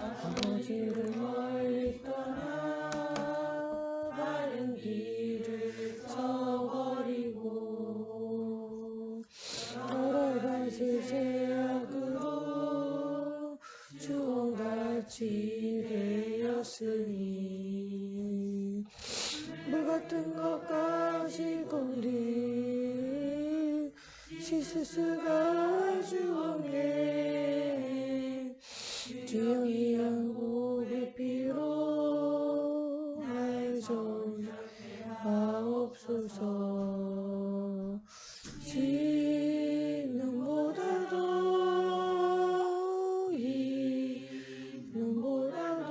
아버지를 멀리 떠나 바른 길을 저버리고 여러 가지 제약으로 주홍같이 되었으니 물같은 것 가지고 우리 씻을 수가 주옵네. 주여 이 양복의 피로 날 정하옵소서. 씻는보다도 입는보다도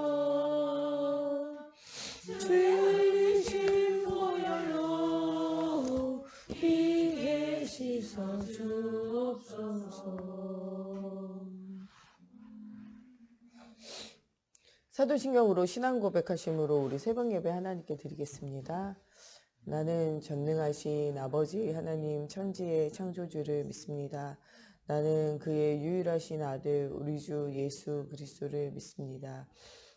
죄 흘리신 보혈로 피해 씻어 주옵소서. 사도신경으로 신앙 고백하심으로 우리 새벽 예배 하나님께 드리겠습니다. 나는 전능하신 아버지 하나님 천지의 창조주를 믿습니다. 나는 그의 유일하신 아들 우리 주 예수 그리스도를 믿습니다.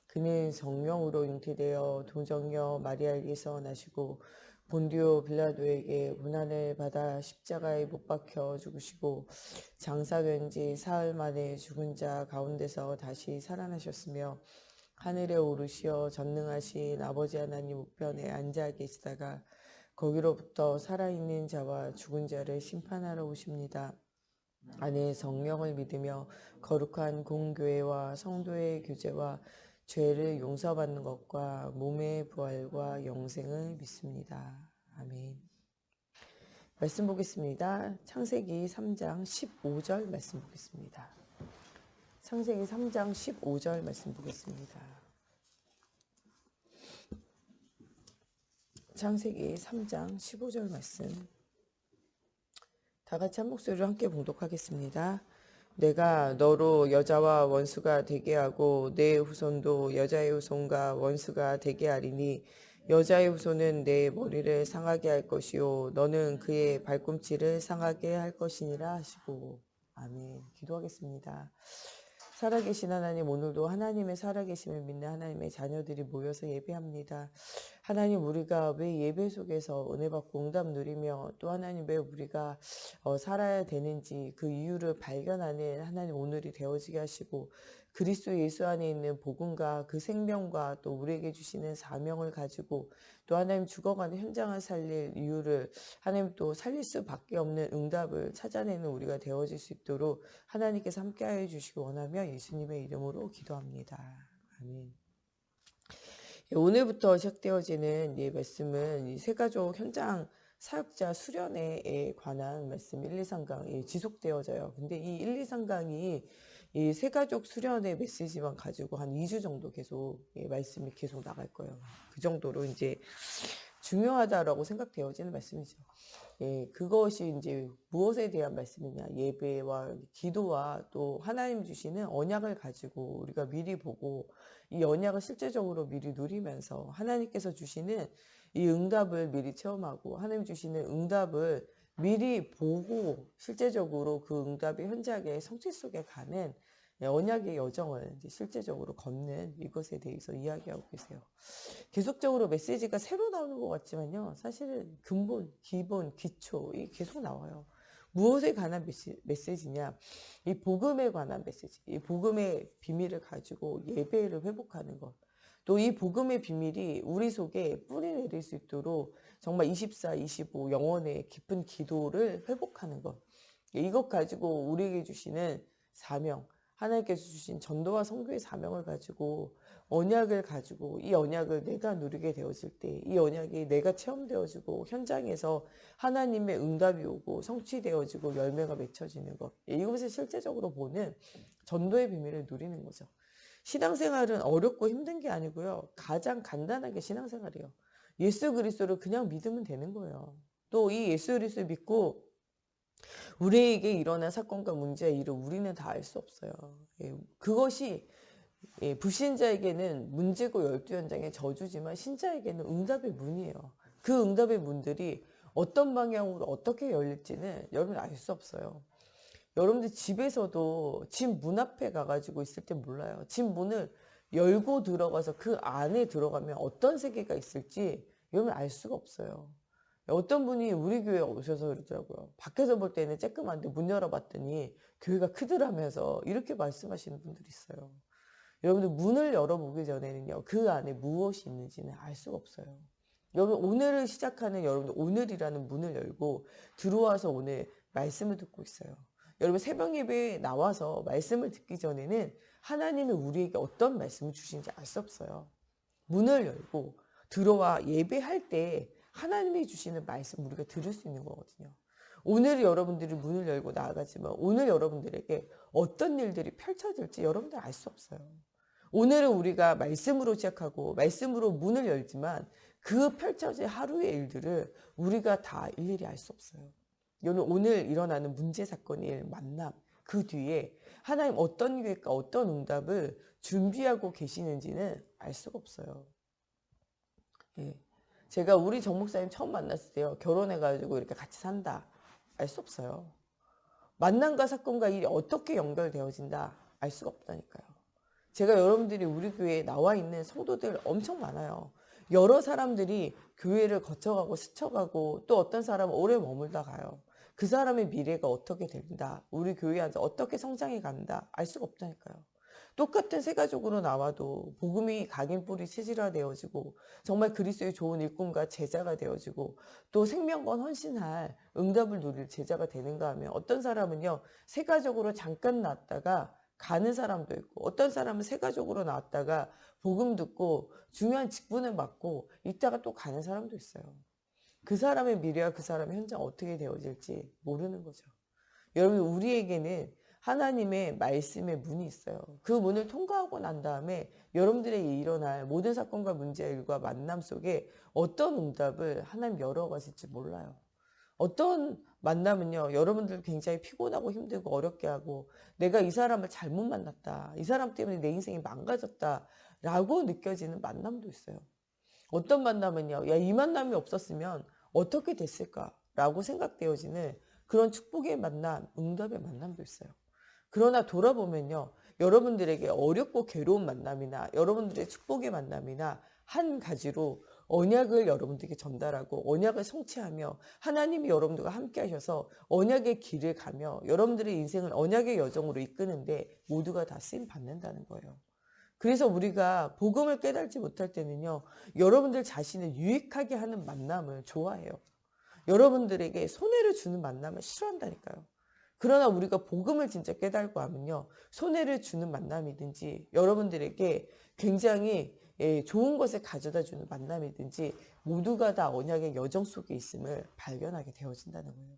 그는 성령으로 잉태되어 동정녀 마리아에게서 나시고 본디오 빌라도에게 고난을 받아 십자가에 못 박혀 죽으시고 장사된 지 사흘 만에 죽은 자 가운데서 다시 살아나셨으며 하늘에 오르시어 전능하신 아버지 하나님 우편에 앉아 계시다가 거기로부터 살아있는 자와 죽은 자를 심판하러 오십니다. 안에 성령을 믿으며 거룩한 공교회와 성도의 교제와 죄를 용서받는 것과 몸의 부활과 영생을 믿습니다. 아멘. 말씀 보겠습니다. 창세기 3장 15절 말씀 보겠습니다. 창세기 3장 15절 말씀 보겠습니다. 창세기 3장 15절 말씀 다 같이 한 목소리로 함께 봉독하겠습니다. 내가 너로 여자와 원수가 되게 하고 내 후손도 여자의 후손과 원수가 되게 하리니 여자의 후손은 내 머리를 상하게 할 것이요 너는 그의 발꿈치를 상하게 할 것이니라 하시고. 아멘. 기도하겠습니다. 살아계신 하나님, 오늘도 하나님의 살아계심을 믿는 하나님의 자녀들이 모여서 예배합니다. 하나님, 우리가 왜 예배 속에서 은혜 받고 응답 누리며 또 하나님 왜 우리가 살아야 되는지 그 이유를 발견하는 하나님 오늘이 되어지게 하시고 그리스도 예수 안에 있는 복음과 그 생명과 또 우리에게 주시는 사명을 가지고 또 하나님 죽어가는 현장을 살릴 이유를 하나님 또 살릴 수밖에 없는 응답을 찾아내는 우리가 되어질 수 있도록 하나님께서 함께하여 주시기 원하며 예수님의 이름으로 기도합니다. 아멘. 오늘부터 시작되어지는 이 말씀은 이 새가족 현장 사역자 수련회에 관한 말씀 1, 2, 3강이 지속되어져요. 근데 이 1, 2, 3강이 이 새가족 수련회 메시지만 가지고 한 2주 정도 계속 말씀이 계속 나갈 거예요. 그 정도로 이제 중요하다라고 생각되어지는 말씀이죠. 그것이 이제 무엇에 대한 말씀이냐? 예배와 기도와 또 하나님 주시는 언약을 가지고 우리가 미리 보고 이 언약을 실제적으로 미리 누리면서 하나님께서 주시는 이 응답을 미리 체험하고 하나님 주시는 응답을 미리 보고 실제적으로 그 응답이 현장의 성취 속에 가는 언약의 여정을 이제 실제적으로 걷는 이것에 대해서 이야기하고 계세요. 계속적으로 메시지가 새로 나오는 것 같지만요. 사실은 근본, 기본, 기초 이 계속 나와요. 무엇에 관한 메시지냐? 이 복음에 관한 메시지. 이 복음의 비밀을 가지고 예배를 회복하는 것. 또 이 복음의 비밀이 우리 속에 뿌리 내릴 수 있도록 정말 24, 25 영혼의 깊은 기도를 회복하는 것. 이것 가지고 우리에게 주시는 사명, 하나님께서 주신 전도와 선교의 사명을 가지고 언약을 가지고 이 언약을 내가 누리게 되어질 때 이 언약이 내가 체험되어지고 현장에서 하나님의 응답이 오고 성취되어지고 열매가 맺혀지는 것. 이것을 실제적으로 보는 전도의 비밀을 누리는 거죠. 신앙생활은 어렵고 힘든 게 아니고요. 가장 간단하게 신앙생활이에요. 예수 그리스도를 그냥 믿으면 되는 거예요. 또 이 예수 그리스도를 믿고 우리에게 일어난 사건과 문제의 일을 우리는 다 알 수 없어요. 그것이 불신자에게는 문제고 열두 현장의 저주지만 신자에게는 응답의 문이에요. 그 응답의 문들이 어떤 방향으로 어떻게 열릴지는 여러분 알 수 없어요. 여러분들 집에서도 집 문 앞에 가가지고 있을 때 몰라요. 집 문을 열고 들어가서 그 안에 들어가면 어떤 세계가 있을지 여러분 알 수가 없어요. 어떤 분이 우리 교회 오셔서 그러더라고요. 밖에서 볼 때는 쬐끄만데 문 열어봤더니 교회가 크더라면서 이렇게 말씀하시는 분들이 있어요. 여러분들 문을 열어보기 전에는요. 그 안에 무엇이 있는지는 알 수가 없어요. 여러분 오늘을 시작하는 여러분들 오늘이라는 문을 열고 들어와서 오늘 말씀을 듣고 있어요. 여러분 새벽 예배에 나와서 말씀을 듣기 전에는 하나님은 우리에게 어떤 말씀을 주시는지 알 수 없어요. 문을 열고 들어와 예배할 때 하나님이 주시는 말씀 우리가 들을 수 있는 거거든요. 오늘 여러분들이 문을 열고 나아가지만 오늘 여러분들에게 어떤 일들이 펼쳐질지 여러분들 알 수 없어요. 오늘은 우리가 말씀으로 시작하고 말씀으로 문을 열지만 그 펼쳐질 하루의 일들을 우리가 다 일일이 알 수 없어요. 여러분 오늘 일어나는 문제 사건의 일, 만남 그 뒤에 하나님 어떤 계획과 어떤 응답을 준비하고 계시는지는 알 수가 없어요. 예. 제가 우리 정 목사님 처음 만났을 때요. 결혼해가지고 이렇게 같이 산다. 알 수 없어요. 만남과 사건과 일이 어떻게 연결되어진다. 알 수가 없다니까요. 제가 여러분들이 우리 교회에 나와 있는 성도들 엄청 많아요. 여러 사람들이 교회를 거쳐가고 스쳐가고 또 어떤 사람은 오래 머물다 가요. 그 사람의 미래가 어떻게 된다. 우리 교회 안에서 어떻게 성장해 간다. 알 수가 없다니까요. 똑같은 세 가족으로 나와도 복음이 각인 뿌리 체질화되어지고 정말 그리스도의 좋은 일꾼과 제자가 되어지고 또 생명건 헌신할 응답을 누릴 제자가 되는가 하면 어떤 사람은요 세 가족으로 잠깐 나왔다가 가는 사람도 있고 어떤 사람은 세 가족으로 나왔다가 복음 듣고 중요한 직분을 맡고 있다가 또 가는 사람도 있어요. 그 사람의 미래와 그 사람의 현장 어떻게 되어질지 모르는 거죠. 여러분 우리에게는 하나님의 말씀의 문이 있어요. 그 문을 통과하고 난 다음에 여러분들에게 일어날 모든 사건과 문제 일과 만남 속에 어떤 응답을 하나님 열어가실지 몰라요. 어떤 만남은요 여러분들 굉장히 피곤하고 힘들고 어렵게 하고 내가 이 사람을 잘못 만났다. 이 사람 때문에 내 인생이 망가졌다 라고 느껴지는 만남도 있어요. 어떤 만남은요 야, 이 만남이 없었으면 어떻게 됐을까 라고 생각되어지는 그런 축복의 만남, 응답의 만남도 있어요. 그러나 돌아보면요. 여러분들에게 어렵고 괴로운 만남이나 여러분들의 축복의 만남이나 한 가지로 언약을 여러분들에게 전달하고 언약을 성취하며 하나님이 여러분들과 함께 하셔서 언약의 길을 가며 여러분들의 인생을 언약의 여정으로 이끄는데 모두가 다 쓰임 받는다는 거예요. 그래서 우리가 복음을 깨달지 못할 때는요. 여러분들 자신을 유익하게 하는 만남을 좋아해요. 여러분들에게 손해를 주는 만남을 싫어한다니까요. 그러나 우리가 복음을 진짜 깨달고 하면요. 손해를 주는 만남이든지 여러분들에게 굉장히 좋은 것을 가져다 주는 만남이든지 모두가 다 언약의 여정 속에 있음을 발견하게 되어진다는 거예요.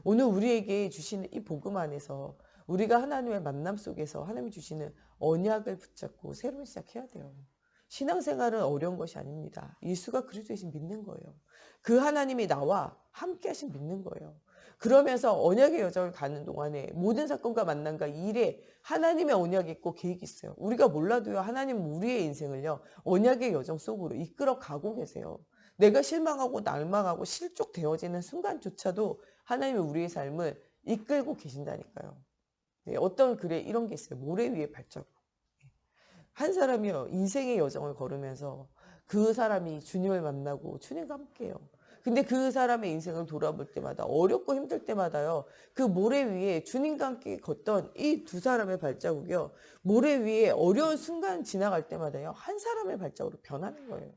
오늘 우리에게 주시는 이 복음 안에서 우리가 하나님의 만남 속에서 하나님이 주시는 언약을 붙잡고 새로운 시작해야 돼요. 신앙생활은 어려운 것이 아닙니다. 예수가 그리스도이신 믿는 거예요. 그 하나님이 나와 함께 하신 믿는 거예요. 그러면서 언약의 여정을 가는 동안에 모든 사건과 만남과 일에 하나님의 언약이 있고 계획이 있어요. 우리가 몰라도요. 하나님은 우리의 인생을요. 언약의 여정 속으로 이끌어 가고 계세요. 내가 실망하고 날망하고 실족되어지는 순간조차도 하나님은 우리의 삶을 이끌고 계신다니까요. 네, 어떤 글에 이런 게 있어요. 모래 위에 발자국. 한 사람이요. 인생의 여정을 걸으면서 그 사람이 주님을 만나고 주님과 함께해요. 근데 그 사람의 인생을 돌아볼 때마다 어렵고 힘들 때마다요. 그 모래 위에 주님과 함께 걷던 이 두 사람의 발자국이요. 모래 위에 어려운 순간 지나갈 때마다요. 한 사람의 발자국으로 변하는 거예요.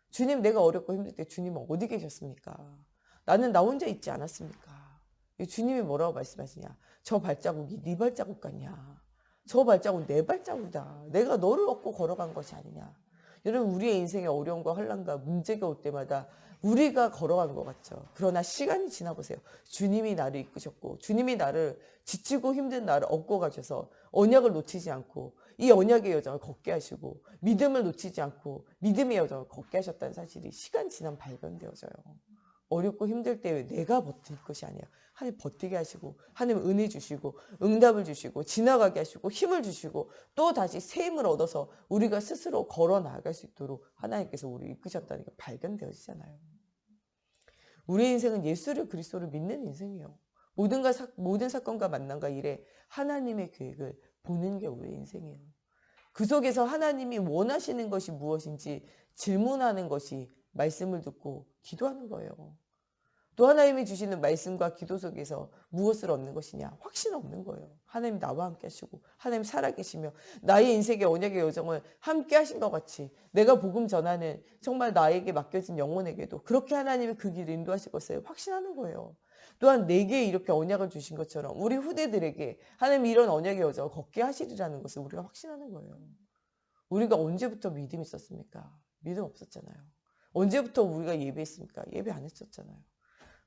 주님 내가 어렵고 힘들 때 주님은 어디 계셨습니까? 나는 나 혼자 있지 않았습니까? 주님이 뭐라고 말씀하시냐? 저 발자국이 네 발자국 같냐? 저 발자국은 내 발자국이다. 내가 너를 얻고 걸어간 것이 아니냐? 여러분 우리의 인생에 어려움과 혼란과 문제가 올 때마다 우리가 걸어간 것 같죠. 그러나 시간이 지나보세요. 주님이 나를 이끄셨고 주님이 나를 지치고 힘든 나를 얻고 가셔서 언약을 놓치지 않고 이 언약의 여정을 걷게 하시고 믿음을 놓치지 않고 믿음의 여정을 걷게 하셨다는 사실이 시간 지나면 발견되어져요. 어렵고 힘들 때 내가 버틸 것이 아니야. 하나님 버티게 하시고 하나님 은혜 주시고 응답을 주시고 지나가게 하시고 힘을 주시고 또 다시 새 힘을 얻어서 우리가 스스로 걸어 나아갈 수 있도록 하나님께서 우리를 이끄셨다는 게 발견되어지잖아요. 우리의 인생은 예수를 그리스도를 믿는 인생이에요. 모든 사건과 만남과 일에 하나님의 계획을 보는 게 우리 인생이에요. 그 속에서 하나님이 원하시는 것이 무엇인지 질문하는 것이 말씀을 듣고 기도하는 거예요. 또 하나님이 주시는 말씀과 기도 속에서 무엇을 얻는 것이냐? 확신 얻는 거예요. 하나님 나와 함께 하시고 하나님 살아계시며 나의 인생의 언약의 여정을 함께 하신 것 같이 내가 복음 전하는 정말 나에게 맡겨진 영혼에게도 그렇게 하나님이 그 길을 인도하실 것을 확신하는 거예요. 또한 내게 이렇게 언약을 주신 것처럼 우리 후대들에게 하나님이 이런 언약의 여정을 걷게 하시리라는 것을 우리가 확신하는 거예요. 우리가 언제부터 믿음이 있었습니까? 믿음 없었잖아요. 언제부터 우리가 예배했습니까? 예배 안 했었잖아요.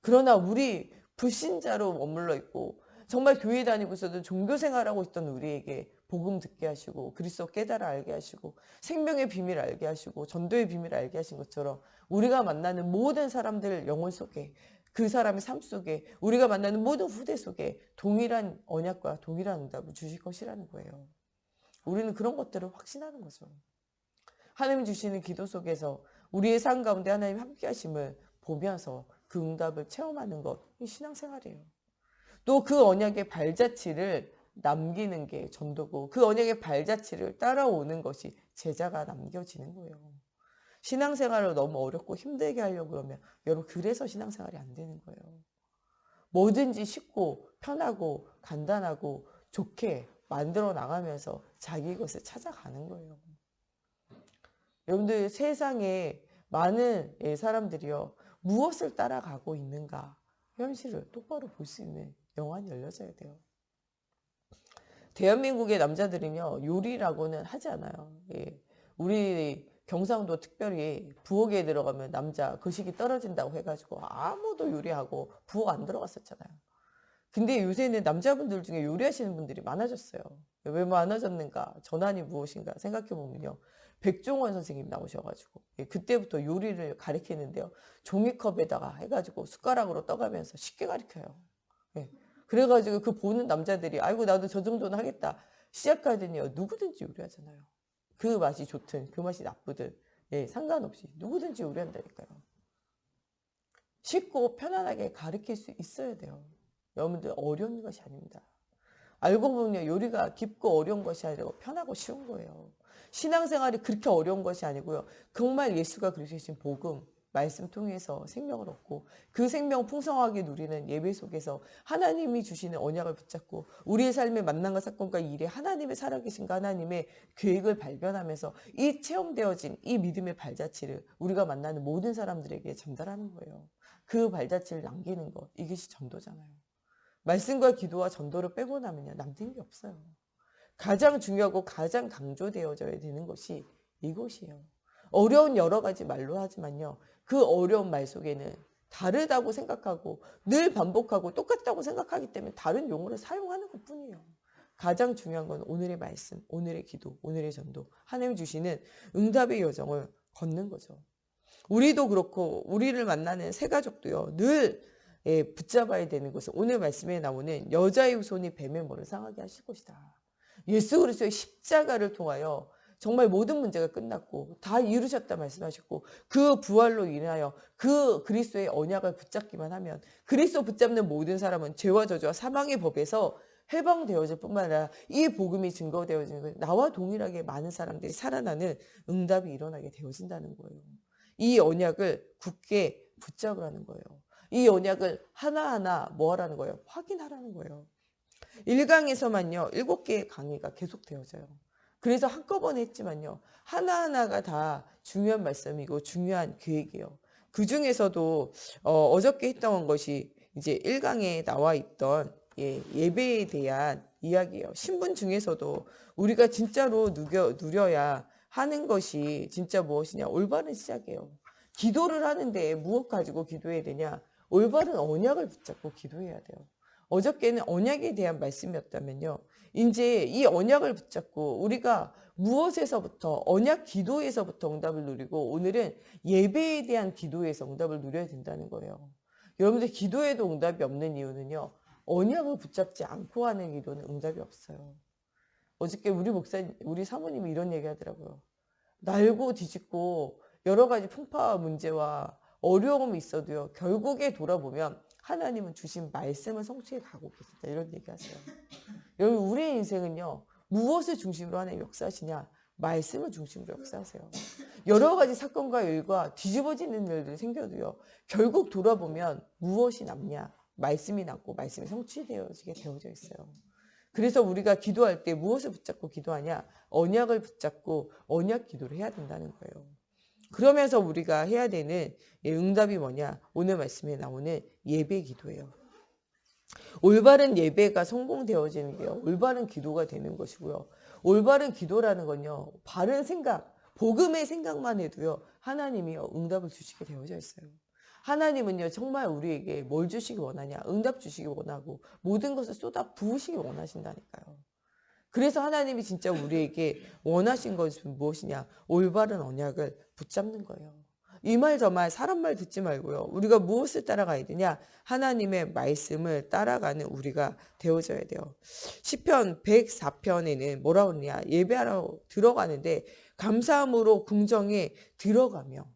그러나 우리 불신자로 머물러 있고 정말 교회 다니고서도 종교 생활하고 있던 우리에게 복음 듣게 하시고 그리스도 깨달아 알게 하시고 생명의 비밀을 알게 하시고 전도의 비밀을 알게 하신 것처럼 우리가 만나는 모든 사람들 영혼 속에 그 사람의 삶 속에 우리가 만나는 모든 후대 속에 동일한 언약과 동일한 응답을 주실 것이라는 거예요. 우리는 그런 것들을 확신하는 거죠. 하나님 주시는 기도 속에서 우리의 삶 가운데 하나님 함께 하심을 보면서 그 응답을 체험하는 것, 이 신앙생활이에요. 또 그 언약의 발자취를 남기는 게 전도고 그 언약의 발자취를 따라오는 것이 제자가 남겨지는 거예요. 신앙생활을 너무 어렵고 힘들게 하려고 그러면 여러분 그래서 신앙생활이 안 되는 거예요. 뭐든지 쉽고 편하고 간단하고 좋게 만들어 나가면서 자기 것을 찾아가는 거예요. 여러분들 세상에 많은 사람들이요. 무엇을 따라가고 있는가 현실을 똑바로 볼 수 있는 영안이 열려져야 돼요. 대한민국의 남자들은요. 요리라고는 하지 않아요. 예. 우리 경상도 특별히 부엌에 들어가면 남자 거식이 떨어진다고 해가지고 아무도 요리하고 부엌 안 들어갔었잖아요. 근데 요새는 남자분들 중에 요리하시는 분들이 많아졌어요. 왜 많아졌는가? 전환이 무엇인가 생각해보면요. 백종원 선생님 나오셔가지고 그때부터 요리를 가르치는데요. 종이컵에다가 해가지고 숟가락으로 떠가면서 쉽게 가르쳐요. 예. 그래가지고 그 보는 남자들이 아이고 나도 저 정도는 하겠다. 시작하더니요. 누구든지 요리하잖아요. 그 맛이 좋든 그 맛이 나쁘든 상관없이 누구든지 요리한다니까요. 쉽고 편안하게 가르칠 수 있어야 돼요. 여러분들 어려운 것이 아닙니다. 알고 보면 요리가 깊고 어려운 것이 아니고 편하고 쉬운 거예요. 신앙생활이 그렇게 어려운 것이 아니고요. 정말 예수가 그리스도신 복음, 말씀 통해서 생명을 얻고 그 생명 풍성하게 누리는 예배 속에서 하나님이 주시는 언약을 붙잡고 우리의 삶의 만남과 사건과 일에 하나님의 살아계신가 하나님의 계획을 발견하면서 이 체험되어진 이 믿음의 발자취를 우리가 만나는 모든 사람들에게 전달하는 거예요. 그 발자취를 남기는 것, 이것이 전도잖아요. 말씀과 기도와 전도를 빼고 나면요. 남는 게 없어요. 가장 중요하고 가장 강조되어져야 되는 것이 이것이에요. 어려운 여러 가지 말로 하지만요. 그 어려운 말 속에는 다르다고 생각하고 늘 반복하고 똑같다고 생각하기 때문에 다른 용어를 사용하는 것뿐이에요. 가장 중요한 건 오늘의 말씀, 오늘의 기도, 오늘의 전도, 하나님 주시는 응답의 여정을 걷는 거죠. 우리도 그렇고 우리를 만나는 새 가족도요. 늘 붙잡아야 되는 것은 오늘 말씀에 나오는 여자의 후손이 뱀의 머리를 상하게 하실 것이다. 예수 그리스도의 십자가를 통하여 정말 모든 문제가 끝났고 다 이루셨다 말씀하셨고 그 부활로 인하여 그 그리스도의 언약을 붙잡기만 하면 그리스도 붙잡는 모든 사람은 죄와 저주와 사망의 법에서 해방되어질 뿐만 아니라 이 복음이 증거되어지는 것 나와 동일하게 많은 사람들이 살아나는 응답이 일어나게 되어진다는 거예요. 이 언약을 굳게 붙잡으라는 거예요. 이 언약을 하나하나 뭐 하라는 거예요? 확인하라는 거예요. 1강에서만요. 7개의 강의가 계속 되어져요. 그래서 한꺼번에 했지만요. 하나하나가 다 중요한 말씀이고 중요한 계획이에요. 그 중에서도 어저께 했던 것이 이제 1강에 나와 있던 예배에 대한 이야기예요. 신분 중에서도 우리가 진짜로 누려야 하는 것이 진짜 무엇이냐? 올바른 시작이에요. 기도를 하는데 무엇 가지고 기도해야 되냐? 올바른 언약을 붙잡고 기도해야 돼요. 어저께는 언약에 대한 말씀이었다면요. 이제 이 언약을 붙잡고 우리가 무엇에서부터 언약 기도에서부터 응답을 누리고 오늘은 예배에 대한 기도에서 응답을 누려야 된다는 거예요. 여러분들 기도에도 응답이 없는 이유는요. 언약을 붙잡지 않고 하는 기도는 응답이 없어요. 어저께 우리 사모님이 이런 얘기 하더라고요. 날고 뒤집고 여러 가지 풍파 문제와 어려움이 있어도요. 결국에 돌아보면 하나님은 주신 말씀을 성취해 가고 계신다. 이런 얘기하세요. 여러분 우리의 인생은요. 무엇을 중심으로 하나님 역사하시냐? 말씀을 중심으로 역사하세요. 여러 가지 사건과 일과 뒤집어지는 일들이 생겨도요. 결국 돌아보면 무엇이 남냐? 말씀이 남고 말씀이 성취되어지게 되어져 있어요. 그래서 우리가 기도할 때 무엇을 붙잡고 기도하냐? 언약을 붙잡고 언약 기도를 해야 된다는 거예요. 그러면서 우리가 해야 되는 응답이 뭐냐? 오늘 말씀에 나오는 예배 기도예요. 올바른 예배가 성공되어지는 게요. 올바른 기도가 되는 것이고요. 올바른 기도라는 건요. 바른 생각, 복음의 생각만 해도요. 하나님이요. 응답을 주시게 되어져 있어요. 하나님은요. 정말 우리에게 뭘 주시기 원하냐? 응답 주시기 원하고 모든 것을 쏟아 부으시기 원하신다니까요. 그래서 하나님이 진짜 우리에게 원하신 것은 무엇이냐? 올바른 언약을 붙잡는 거예요. 이 말 저 말 사람 말 듣지 말고요. 우리가 무엇을 따라가야 되냐? 하나님의 말씀을 따라가는 우리가 되어져야 돼요. 시편 104편에는 뭐라 그러냐? 예배하러 들어가는데 감사함으로 궁정에 들어가며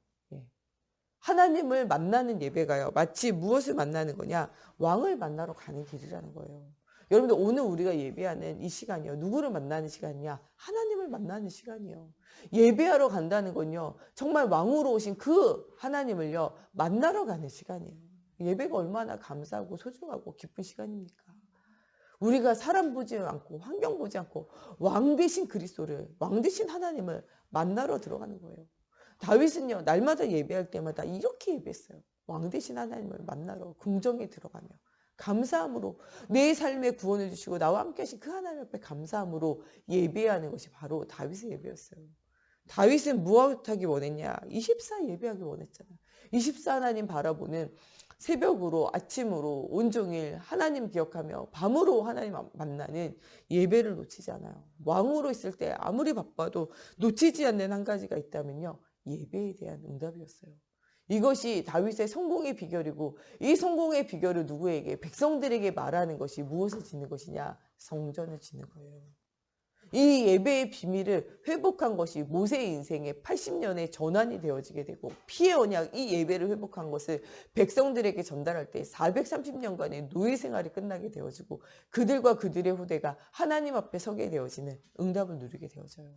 하나님을 만나는 예배가요. 마치 무엇을 만나는 거냐? 왕을 만나러 가는 길이라는 거예요. 여러분들 오늘 우리가 예배하는 이 시간이요. 누구를 만나는 시간이냐? 하나님을 만나는 시간이요. 예배하러 간다는 건요. 정말 왕으로 오신 그 하나님을요. 만나러 가는 시간이에요. 예배가 얼마나 감사하고 소중하고 기쁜 시간입니까? 우리가 사람 보지 않고 환경 보지 않고 왕 되신 그리스도를 왕 되신 하나님을 만나러 들어가는 거예요. 다윗은요. 날마다 예배할 때마다 이렇게 예배했어요. 왕 되신 하나님을 만나러 궁정에 들어가며 감사함으로 내 삶에 구원을 주시고 나와 함께 하신 그 하나님 앞에 감사함으로 예배하는 것이 바로 다윗의 예배였어요. 다윗은 무엇하기 원했냐? 24 예배하기 원했잖아. 24 하나님 바라보는 새벽으로 아침으로 온종일 하나님 기억하며 밤으로 하나님 만나는 예배를 놓치지 않아요. 왕으로 있을 때 아무리 바빠도 놓치지 않는 한 가지가 있다면요. 예배에 대한 응답이었어요. 이것이 다윗의 성공의 비결이고 이 성공의 비결을 누구에게? 백성들에게 말하는 것이 무엇을 짓는 것이냐? 성전을 짓는 거예요. 이 예배의 비밀을 회복한 것이 모세의 인생의 80년의 전환이 되어지게 되고 피의 언약 이 예배를 회복한 것을 백성들에게 전달할 때 430년간의 노예 생활이 끝나게 되어지고 그들과 그들의 후대가 하나님 앞에 서게 되어지는 응답을 누리게 되어져요.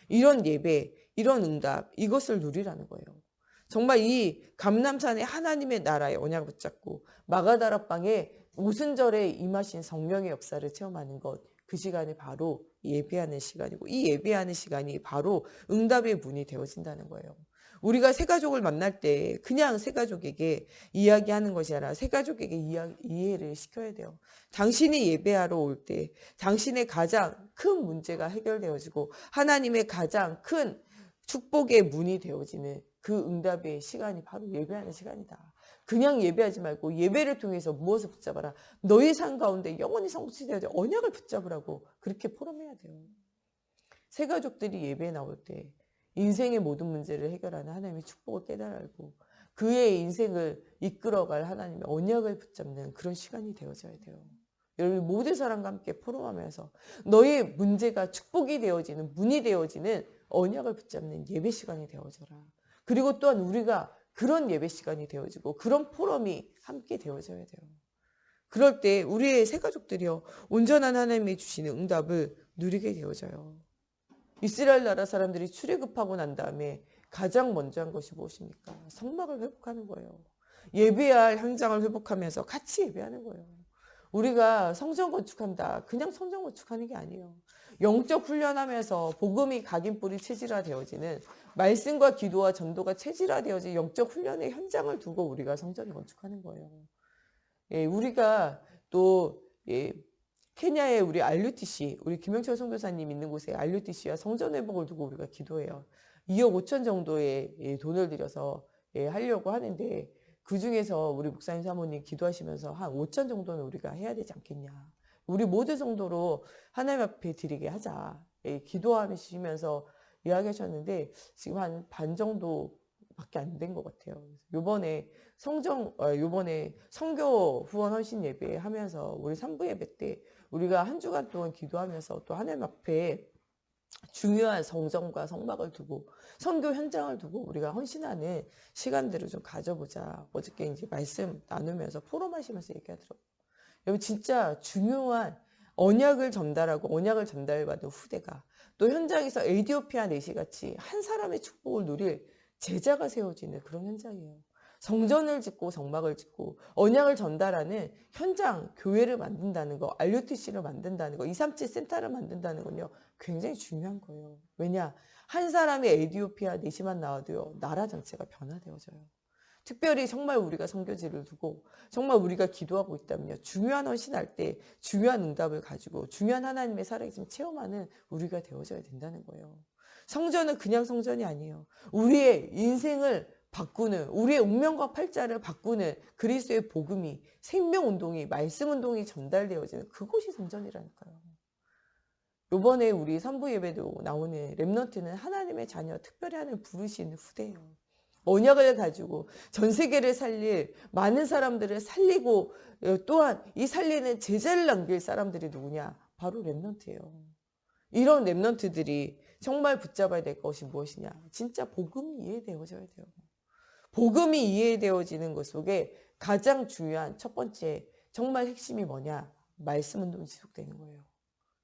이런 예배, 이런 응답 이것을 누리라는 거예요. 정말 이 감람산에 하나님의 나라의 언약을 붙잡고 마가다락방에 오순절에 임하신 성령의 역사를 체험하는 것 그 시간이 바로 예배하는 시간이고 이 예배하는 시간이 바로 응답의 문이 되어진다는 거예요. 우리가 새가족을 만날 때 그냥 새가족에게 이야기하는 것이 아니라 새가족에게 이해를 시켜야 돼요. 당신이 예배하러 올 때 당신의 가장 큰 문제가 해결되어지고 하나님의 가장 큰 축복의 문이 되어지는 그 응답의 시간이 바로 예배하는 시간이다. 그냥 예배하지 말고 예배를 통해서 무엇을 붙잡아라. 너의 삶 가운데 영원히 성취되어져 언약을 붙잡으라고 그렇게 포럼해야 돼요. 새가족들이 예배에 나올 때 인생의 모든 문제를 해결하는 하나님의 축복을 깨달고 그의 인생을 이끌어갈 하나님의 언약을 붙잡는 그런 시간이 되어져야 돼요. 여러분 모든 사람과 함께 포럼하면서 너의 문제가 축복이 되어지는 문이 되어지는 언약을 붙잡는 예배 시간이 되어져라. 그리고 또한 우리가 그런 예배 시간이 되어지고 그런 포럼이 함께 되어져야 돼요. 그럴 때 우리의 새가족들이요 온전한 하나님이 주시는 응답을 누리게 되어져요. 이스라엘 나라 사람들이 출애굽하고 난 다음에 가장 먼저 한 것이 무엇입니까? 성막을 회복하는 거예요. 예배할 현장을 회복하면서 같이 예배하는 거예요. 우리가 성전 건축한다. 그냥 성전 건축하는 게 아니에요. 영적 훈련하면서 복음이 각인뿌리 체질화되어지는 말씀과 기도와 전도가 체질화되어진 영적 훈련의 현장을 두고 우리가 성전을 건축하는 거예요. 예, 우리가 또 케냐의 우리 RUTC, 우리 김영철 선교사님 있는 곳에 RUTC와 성전 회복을 두고 우리가 기도해요. 2억 5천 정도의 돈을 들여서 하려고 하는데 그 중에서 우리 목사님 사모님 기도하시면서 한 5천 정도는 우리가 해야 되지 않겠냐. 우리 모두 정도로 하나님 앞에 드리게 하자. 기도하시면서 이야기하셨는데 지금 한 반 정도밖에 안 된 것 같아요. 요번에 요번에 선교 후원 헌신 예배 하면서 우리 3부 예배 때 우리가 한 주간 동안 기도하면서 또 하나님 앞에 중요한 성전과 성막을 두고 선교 현장을 두고 우리가 헌신하는 시간들을 좀 가져보자. 어저께 이제 말씀 나누면서 포럼하시면서 얘기하더라고요. 여러분 진짜 중요한 언약을 전달하고 언약을 전달받은 후대가 또 현장에서 에디오피아 내시같이 한 사람의 축복을 누릴 제자가 세워지는 그런 현장이에요. 성전을 짓고 성막을 짓고 언약을 전달하는 현장, 교회를 만든다는 거, RUTC를 만든다는 거, 237 센터를 만든다는 건요. 굉장히 중요한 거예요. 왜냐? 한 사람의 에디오피아 내시만 나와도요. 나라 전체가 변화되어져요. 특별히 정말 우리가 선교지를 두고 정말 우리가 기도하고 있다면요. 중요한 헌신할 때 중요한 응답을 가지고 중요한 하나님의 살아계심 체험하는 우리가 되어져야 된다는 거예요. 성전은 그냥 성전이 아니에요. 우리의 인생을 바꾸는 우리의 운명과 팔자를 바꾸는 그리스도의 복음이 생명운동이 말씀운동이 전달되어지는 그곳이 성전이라니까요. 요번에 우리 선부 예배도 나오는 렘넌트는 하나님의 자녀 특별히 하나님 부르신 후대예요. 언약을 가지고 전 세계를 살릴 많은 사람들을 살리고 또한 이 살리는 제자를 남길 사람들이 누구냐? 바로 렘넌트예요. 이런 렘넌트들이 정말 붙잡아야 될 것이 무엇이냐? 진짜 복음이 이해되어져야 돼요. 복음이 이해되어지는 것 속에 가장 중요한 첫 번째 정말 핵심이 뭐냐? 말씀 운동이 지속되는 거예요.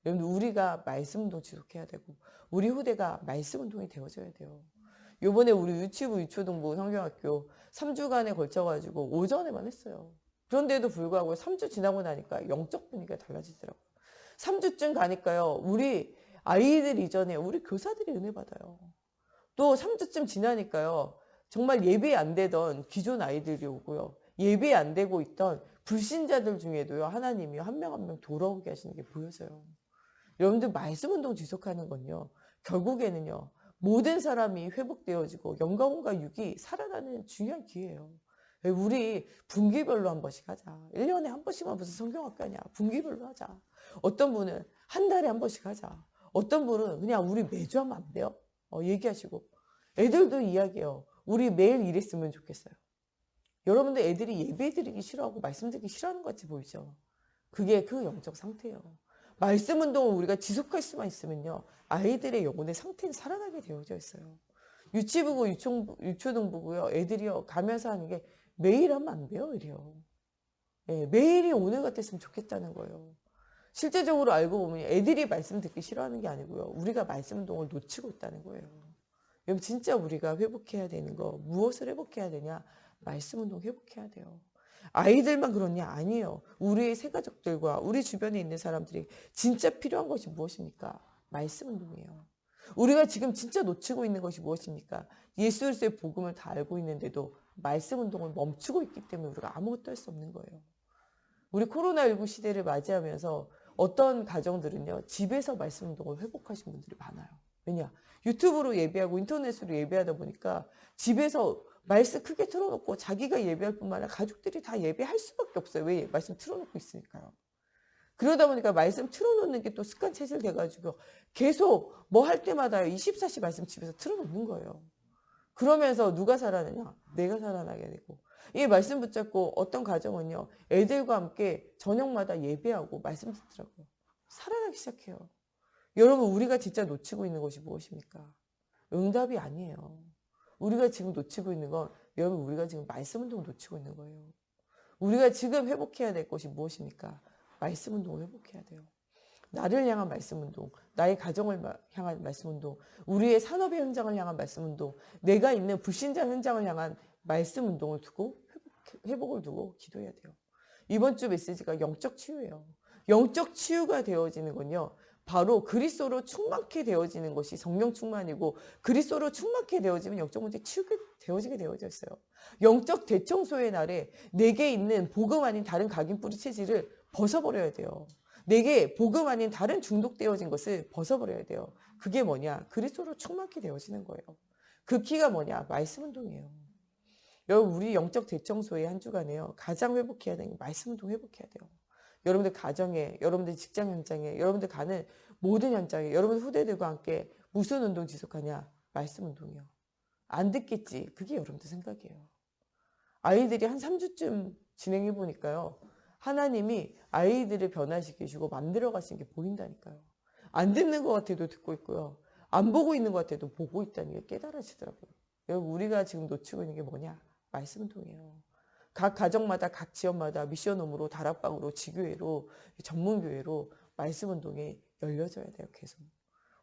여러분 우리가 말씀 운동 지속해야 되고 우리 후대가 말씀 운동이 되어져야 돼요. 요번에 우리 유치부 유초등부 성경학교 3주간에 걸쳐가지고 오전에만 했어요. 그런데도 불구하고 3주 지나고 나니까 영적 분위기가 달라지더라고요. 3주쯤 가니까요. 우리 아이들 이전에 우리 교사들이 은혜 받아요. 또 3주쯤 지나니까요. 정말 예배 안 되던 기존 아이들이 오고요. 예배 안 되고 있던 불신자들 중에도요. 하나님이 한 명 한 명 돌아오게 하시는 게 보여져요. 여러분들 말씀 운동 지속하는 건요. 결국에는요. 모든 사람이 회복되어지고 영광과 육이 살아나는 중요한 기회예요. 우리 분기별로 한 번씩 하자. 1년에 한 번씩만 무슨 성경학교 아니야. 분기별로 하자. 어떤 분은 한 달에 한 번씩 하자. 어떤 분은 그냥 우리 매주 하면 안 돼요? 얘기하시고. 애들도 이야기해요. 우리 매일 이랬으면 좋겠어요. 여러분들 애들이 예배 드리기 싫어하고 말씀 듣기 싫어하는 것 같이 보이죠? 그게 그 영적 상태예요. 말씀 운동을 우리가 지속할 수만 있으면요. 아이들의 영혼의 상태는 살아나게 되어져 있어요. 유치부고 유초등부고요. 애들이요. 가면서 하는 게 매일 하면 안 돼요. 이래요. 예, 매일이 오늘 같았으면 좋겠다는 거예요. 실제적으로 알고 보면 애들이 말씀 듣기 싫어하는 게 아니고요. 우리가 말씀 운동을 놓치고 있다는 거예요. 여러분 진짜 우리가 회복해야 되는 거 무엇을 회복해야 되냐? 말씀 운동 회복해야 돼요. 아이들만 그러냐? 아니에요. 우리의 새가족들과 우리 주변에 있는 사람들이 진짜 필요한 것이 무엇입니까? 말씀 운동이에요. 우리가 지금 진짜 놓치고 있는 것이 무엇입니까? 예수 그리스도의 복음을 다 알고 있는데도 말씀 운동을 멈추고 있기 때문에 우리가 아무것도 할 수 없는 거예요. 우리 코로나19 시대를 맞이하면서 어떤 가정들은요. 집에서 말씀 운동을 회복하신 분들이 많아요. 왜냐? 유튜브로 예배하고 인터넷으로 예배하다 보니까 집에서 말씀 크게 틀어놓고 자기가 예배할 뿐만 아니라 가족들이 다 예배할 수밖에 없어요. 왜? 말씀 틀어놓고 있으니까요. 그러다 보니까 말씀 틀어놓는 게 또 습관 체질 돼가지고 계속 뭐 할 때마다 24시 말씀 집에서 틀어놓는 거예요. 그러면서 누가 살아나냐? 내가 살아나게 되고. 이 말씀 붙잡고 어떤 가정은요. 애들과 함께 저녁마다 예배하고 말씀 듣더라고요. 살아나기 시작해요. 여러분 우리가 진짜 놓치고 있는 것이 무엇입니까? 응답이 아니에요. 우리가 지금 놓치고 있는 건 여러분 우리가 지금 말씀 운동을 놓치고 있는 거예요. 우리가 지금 회복해야 될 것이 무엇입니까? 말씀 운동을 회복해야 돼요. 나를 향한 말씀 운동, 나의 가정을 향한 말씀 운동, 우리의 산업의 현장을 향한 말씀 운동, 내가 있는 불신자 현장을 향한 말씀 운동을 두고 회복을 두고 기도해야 돼요. 이번 주 메시지가 영적 치유예요. 영적 치유가 되어지는 건요. 바로 그리스도로 충만케 되어지는 것이 성령 충만이고 그리스도로 충만케 되어지면 영적 문제 치유게 되어지게 되어져 있어요. 영적 대청소의 날에 내게 있는 복음 아닌 다른 각인 뿌리 체질을 벗어버려야 돼요. 내게 복음 아닌 다른 중독되어진 것을 벗어버려야 돼요. 그게 뭐냐? 그리스도로 충만케 되어지는 거예요. 그 키가 뭐냐? 말씀 운동이에요. 여러분 우리 영적 대청소의 한 주간에요. 가장 회복해야 되는 게 말씀 운동 회복해야 돼요. 여러분들 가정에, 여러분들 직장 현장에, 여러분들 가는 모든 현장에, 여러분 후대들과 함께 무슨 운동 지속하냐? 말씀 운동이요. 안 듣겠지. 그게 여러분들 생각이에요. 아이들이 한 3주쯤 진행해 보니까요. 하나님이 아이들을 변화시키시고 만들어 가시는 게 보인다니까요. 안 듣는 것 같아도 듣고 있고요. 안 보고 있는 것 같아도 보고 있다는 게 깨달아지더라고요. 여러분 우리가 지금 놓치고 있는 게 뭐냐? 말씀 운동이에요. 각 가정마다 각 지역마다 미션홈으로 다락방으로 지교회로 전문교회로 말씀 운동이 열려져야 돼요. 계속.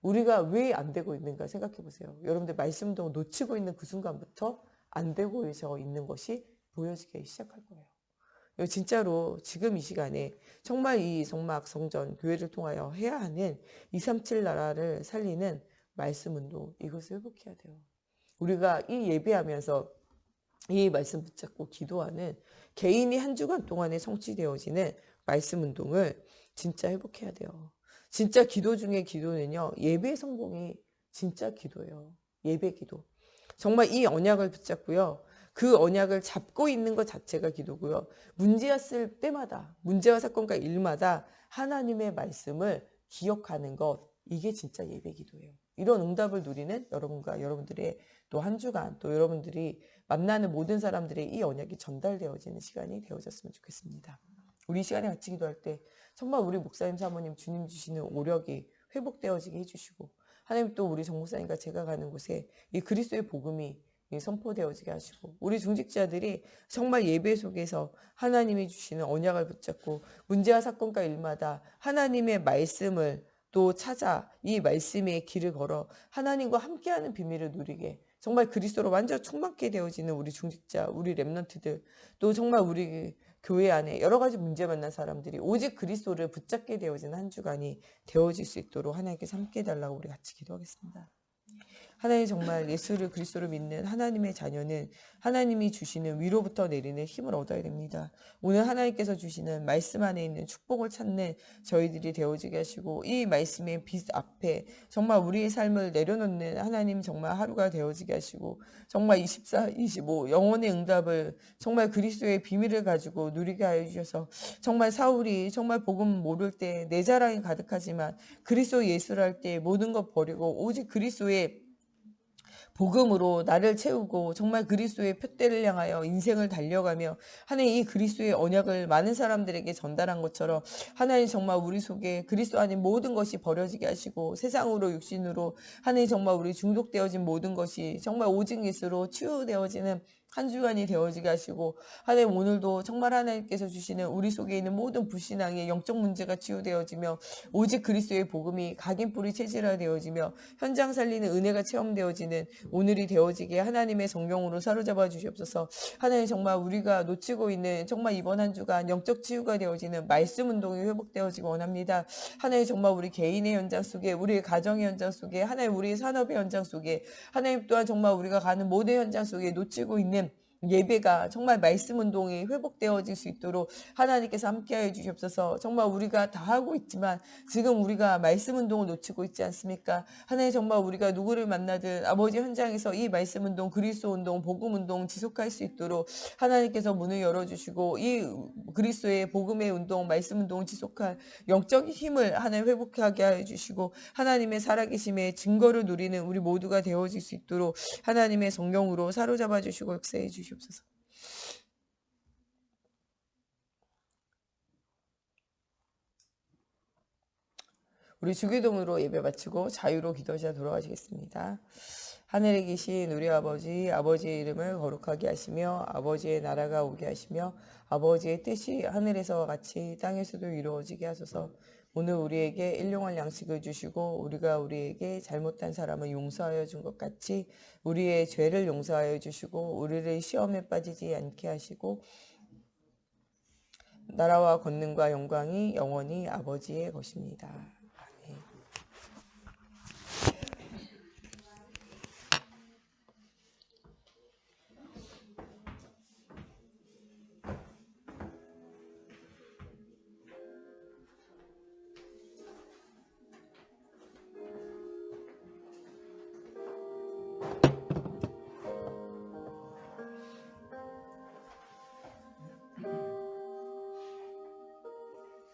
우리가 왜 안 되고 있는가 생각해 보세요. 여러분들 말씀 운동을 놓치고 있는 그 순간부터 안 되고 있는 것이 보여지기 시작할 거예요. 진짜로 지금 이 시간에 정말 이 성막 성전 교회를 통하여 해야 하는 237 나라를 살리는 말씀 운동 이것을 회복해야 돼요. 우리가 이 예배하면서 이 말씀 붙잡고 기도하는 개인이 한 주간 동안에 성취되어지는 말씀 운동을 진짜 회복해야 돼요. 진짜 기도 중에 기도는요. 예배 성공이 진짜 기도예요. 예배 기도. 정말 이 언약을 붙잡고요. 그 언약을 잡고 있는 것 자체가 기도고요. 문제가 있을 때마다 문제와 사건과 일마다 하나님의 말씀을 기억하는 것 이게 진짜 예배 기도예요. 이런 응답을 누리는 여러분과 여러분들의 또 한 주간 또 여러분들이 만나는 모든 사람들의 이 언약이 전달되어지는 시간이 되어졌으면 좋겠습니다. 우리 시간에 같이 기도할 때 정말 우리 목사님 사모님 주님 주시는 오력이 회복되어지게 해주시고 하나님 또 우리 정 목사님과 제가 가는 곳에 이 그리스도의 복음이 선포되어지게 하시고 우리 중직자들이 정말 예배 속에서 하나님이 주시는 언약을 붙잡고 문제와 사건과 일마다 하나님의 말씀을 또 찾아 이 말씀의 길을 걸어 하나님과 함께하는 비밀을 누리게 정말 그리스도로 완전 충만케 되어지는 우리 중직자, 우리 렘넌트들 또 정말 우리 교회 안에 여러 가지 문제 만난 사람들이 오직 그리스도를 붙잡게 되어지는 한 주간이 되어질 수 있도록 하나님께서 함께 해달라고 우리 같이 기도하겠습니다. 하나님 정말 예수를 그리스도를 믿는 하나님의 자녀는 하나님이 주시는 위로부터 내리는 힘을 얻어야 됩니다. 오늘 하나님께서 주시는 말씀 안에 있는 축복을 찾는 저희들이 되어지게 하시고 이 말씀의 빛 앞에 정말 우리의 삶을 내려놓는 하나님 정말 하루가 되어지게 하시고 정말 24, 25 영혼의 응답을 정말 그리스도의 비밀을 가지고 누리게 하여 주셔서 정말 사울이 정말 복음 모를 때 내 자랑이 가득하지만 그리스도 예수를 할 때 모든 것 버리고 오직 그리스도의 복음으로 나를 채우고 정말 그리스도의 표대를 향하여 인생을 달려가며 하나님 이 그리스도의 언약을 많은 사람들에게 전달한 것처럼 하나님 정말 우리 속에 그리스도 안에 모든 것이 버려지게 하시고 세상으로 육신으로 하나님 정말 우리 중독되어진 모든 것이 정말 오직 예수로 치유되어지는 한 주간이 되어지게 하시고 하나님 오늘도 정말 하나님께서 주시는 우리 속에 있는 모든 불신앙의 영적 문제가 치유되어지며 오직 그리스도의 복음이 각인뿌리 체질화되어지며 현장 살리는 은혜가 체험되어지는 오늘이 되어지게 하나님의 성령으로 사로잡아 주시옵소서. 하나님 정말 우리가 놓치고 있는 정말 이번 한 주간 영적 치유가 되어지는 말씀 운동이 회복되어지기 원합니다. 하나님 정말 우리 개인의 현장 속에 우리의 가정의 현장 속에 하나님 우리의 산업의 현장 속에 하나님 또한 정말 우리가 가는 모든 현장 속에 놓치고 있는 예배가 정말 말씀 운동이 회복되어질 수 있도록 하나님께서 함께하여 주시옵소서. 정말 우리가 다 하고 있지만 지금 우리가 말씀 운동을 놓치고 있지 않습니까? 하나님 정말 우리가 누구를 만나든 아버지 현장에서 이 말씀 운동, 그리스도 운동, 복음 운동 지속할 수 있도록 하나님께서 문을 열어주시고 이 그리스도의 복음의 운동, 말씀 운동을 지속할 영적인 힘을 하나님 회복하게 해주시고 하나님의 살아계심의 증거를 누리는 우리 모두가 되어질 수 있도록 하나님의 성령으로 사로잡아 주시고 역사해 주시옵소서. 우리 주기도문으로 예배 마치고 자유로 기도하시다 돌아가시겠습니다. 하늘에 계신 우리 아버지, 아버지의 이름을 거룩하게 하시며 아버지의 나라가 오게 하시며 아버지의 뜻이 하늘에서와 같이 땅에서도 이루어지게 하소서. 오늘 우리에게 일용할 양식을 주시고 우리가 우리에게 잘못한 사람을 용서하여 준 것 같이 우리의 죄를 용서하여 주시고 우리를 시험에 빠지지 않게 하시고 나라와 권능과 영광이 영원히 아버지의 것입니다.